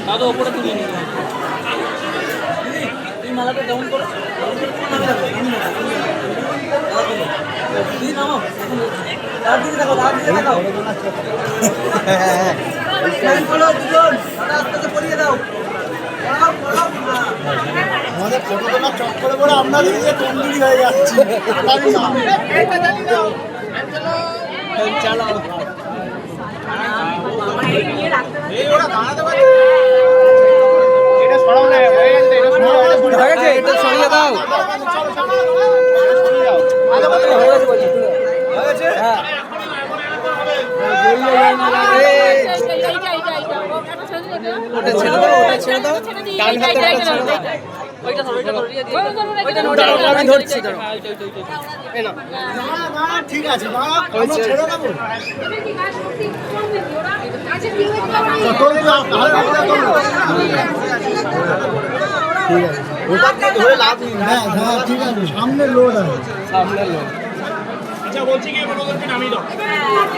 দাদা ওপরে তুলে নিন এই মালাটা ডাউন করো নামো দাঁড় দিকে দেখো আস্তে পড়িয়ে দাও আমাদের ফটো তোলা চক্করে পরে আমরা দিকে তন্দুরি হয়ে যাচ্ছি চালাও এটা সরিয়ে দাও ওটা ছেড়ে দাও ডান হাতে ছেড়ে দাও ওইটা ধরো আমি ধরছি ধরো ঠিক আছে ছেড়ে দেবো ঠিক আছে সামনে লোড আছে আচ্ছা বলছি কি নামিয়ে দাও